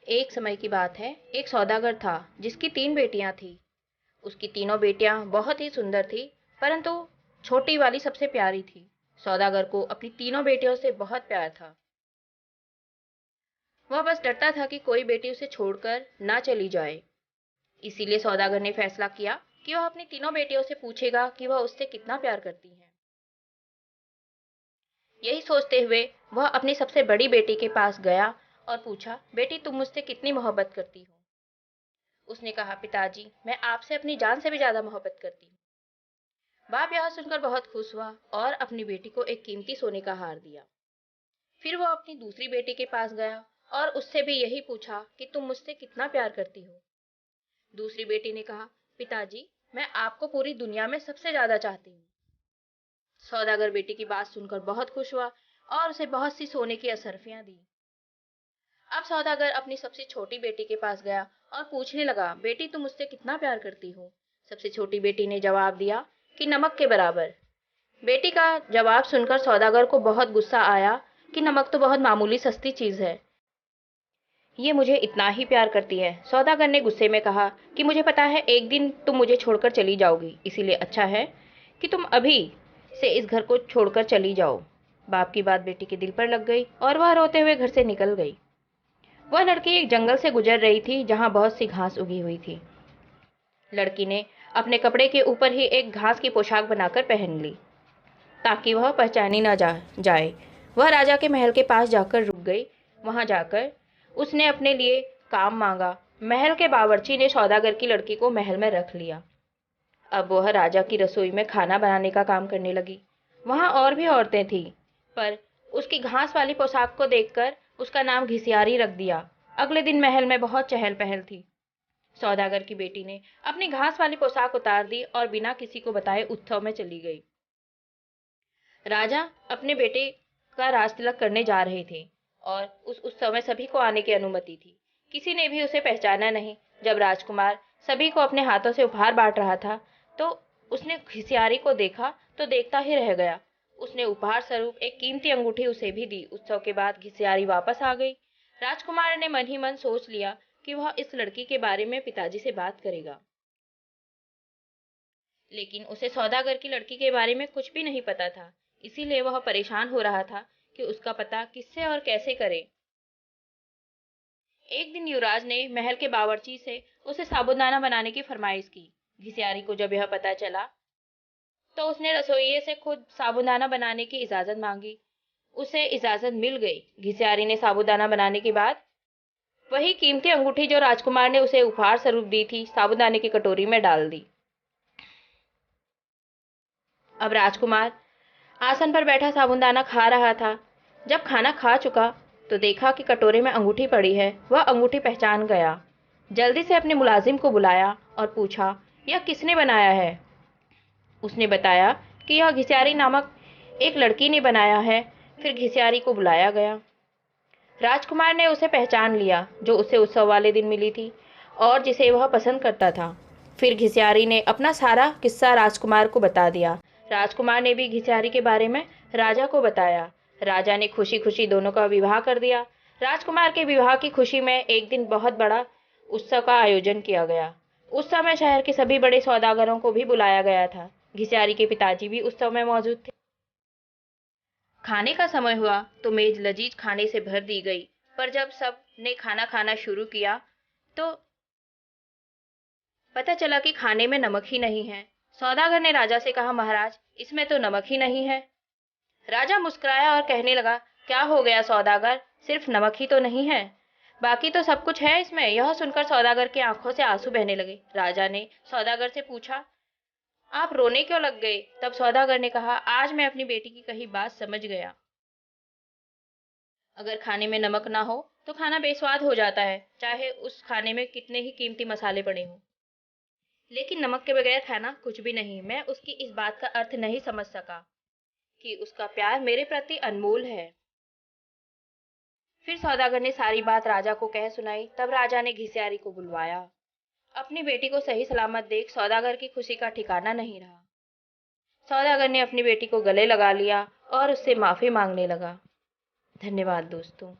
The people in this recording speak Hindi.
एक समय की बात है, एक सौदागर था जिसकी 3 बेटियां थीं। उसकी तीनों बेटियां बहुत ही सुंदर थीं, परंतु छोटी वाली सबसे प्यारी थी। सौदागर को अपनी तीनों बेटियों से बहुत प्यार था। वह बस डरता था कि कोई बेटी उसे छोड़कर ना चली जाए। इसीलिए सौदागर ने फैसला किया कि वह अपनी तीनों बेटियों से पूछेगा कि वह उससे कितना प्यार करती हैं। यही सोचते हुए वह अपनी सबसे बड़ी बेटी के पास गया और पूछा, बेटी तुम मुझसे कितनी मोहब्बत करती हो? उसने कहा, पिताजी मैं आपसे अपनी जान से भी ज्यादा मोहब्बत करती हूँ। बाप यह सुनकर बहुत खुश हुआ और अपनी बेटी को एक कीमती सोने का हार दिया। फिर वो अपनी दूसरी बेटी के पास गया और उससे भी यही पूछा कि तुम मुझसे कितना प्यार करती हो। दूसरी बेटी ने कहा, पिताजी मैं आपको पूरी दुनिया में सबसे ज्यादा चाहती हूँ। सौदागर बेटी की बात सुनकर बहुत खुश हुआ और उसे बहुत सी सोने की असरफियां दी। अब सौदागर अपनी सबसे छोटी बेटी के पास गया और पूछने लगा, बेटी तुम मुझसे कितना प्यार करती हो? सबसे छोटी बेटी ने जवाब दिया कि नमक के बराबर। बेटी का जवाब सुनकर सौदागर को बहुत गुस्सा आया कि नमक तो बहुत मामूली सस्ती चीज है, ये मुझे इतना ही प्यार करती है। सौदागर ने गुस्से में कहा कि मुझे पता है एक दिन तुम मुझे छोड़कर चली जाओगी, इसीलिए अच्छा है कि तुम अभी से इस घर को छोड़कर चली जाओ। बाप की बात बेटी के दिल पर लग गई और वह रोते हुए घर से निकल गई। वह लड़की एक जंगल से गुजर रही थी जहां बहुत सी घास उगी हुई थी। लड़की ने अपने कपड़े के ऊपर ही एक घास की पोशाक बनाकर पहन ली ताकि वह पहचानी न जाए। वह राजा के महल के पास जाकर रुक गई। वहां जाकर उसने अपने लिए काम मांगा। महल के बावर्ची ने सौदागर की लड़की को महल में रख लिया। अब वह राजा की रसोई में खाना बनाने का काम करने लगी। वहां और भी औरतें थीं, पर उसकी घास वाली पोशाक को देखकर उसका नाम घिसियारी रख दिया। अगले दिन महल में बहुत चहल पहल थी। सौदागर की बेटी ने अपनी घास वाली पोशाक उतार दी और बिना किसी को बताए उत्सव में चली गई। राजा अपने बेटे का राज तिलक करने जा रहे थे और उस उत्सव में सभी को आने की अनुमति थी। किसी ने भी उसे पहचाना नहीं। जब राजकुमार सभी को अपने हाथों से उपहार बांट रहा था, तो उसने घिसियारी को देखा तो देखता ही रह गया। उसने उपहार स्वरूप एक कीमती अंगूठी उसे भी दी। उत्सव के बाद घिसियारी वापस आ गई। राजकुमार ने मन ही मन सोच लिया कि वह इस लड़की के बारे में पिताजी से बात करेगा, लेकिन उसे सौदागर की लड़की के बारे में कुछ भी नहीं पता था। इसीलिए वह परेशान हो रहा था कि उसका पता किससे और कैसे करे। एक दिन युवराज ने महल के बावर्ची से उसे साबूदाना बनाने की फरमाइश की। घिसियारी को जब यह पता चला तो उसने रसोइये से खुद साबूदाना बनाने की इजाजत मांगी। उसे इजाजत मिल गई। घिसियारी ने साबूदाना बनाने के बाद वही कीमती अंगूठी जो राजकुमार ने उसे उपहार स्वरूप दी थी, साबूदाने की कटोरी में डाल दी। अब राजकुमार आसन पर बैठा साबूदाना खा रहा था। जब खाना खा चुका तो देखा कि कटोरे में अंगूठी पड़ी है। वह अंगूठी पहचान गया। जल्दी से अपने मुलाजिम को बुलाया और पूछा, यह किसने बनाया है? उसने बताया कि यह घिसियारी नामक एक लड़की ने बनाया है। फिर घिसियारी को बुलाया गया। राजकुमार ने उसे पहचान लिया, जो उसे उत्सव वाले दिन मिली थी और जिसे वह पसंद करता था। फिर घिसियारी ने अपना सारा किस्सा राजकुमार को बता दिया। राजकुमार ने भी घिसियारी के बारे में राजा को बताया। राजा ने खुशी खुशी दोनों का विवाह कर दिया। राजकुमार के विवाह की खुशी में एक दिन बहुत बड़ा उत्सव का आयोजन किया गया। उस समय शहर के सभी बड़े सौदागरों को भी बुलाया गया था। घिसियारी के पिताजी भी उत्सव में मौजूद थे। खाने का समय हुआ तो मेज लजीज खाने से भर दी गई, पर जब सब ने खाना खाना शुरू किया तो पता चला कि खाने में नमक ही नहीं है। सौदागर ने राजा से कहा, महाराज इसमें तो नमक ही नहीं है। राजा मुस्कुराया और कहने लगा, क्या हो गया सौदागर, सिर्फ नमक ही तो नहीं है, बाकी तो सब कुछ है इसमें। यह सुनकर सौदागर की आंखों से आंसू बहने लगे। राजा ने सौदागर से पूछा, आप रोने क्यों लग गए? तब सौदागर ने कहा, आज मैं अपनी बेटी की कही बात समझ गया। अगर खाने में नमक ना हो तो खाना बेस्वाद हो जाता है, चाहे उस खाने में कितने ही कीमती मसाले पड़े हों। लेकिन नमक के बगैर खाना कुछ भी नहीं। मैं उसकी इस बात का अर्थ नहीं समझ सका कि उसका प्यार मेरे प्रति अनमोल है। फिर सौदागर ने सारी बात राजा को कह सुनाई। तब राजा ने घिसियारी को बुलवाया। अपनी बेटी को सही सलामत देख सौदागर की खुशी का ठिकाना नहीं रहा। सौदागर ने अपनी बेटी को गले लगा लिया और उससे माफी मांगने लगा। धन्यवाद दोस्तों।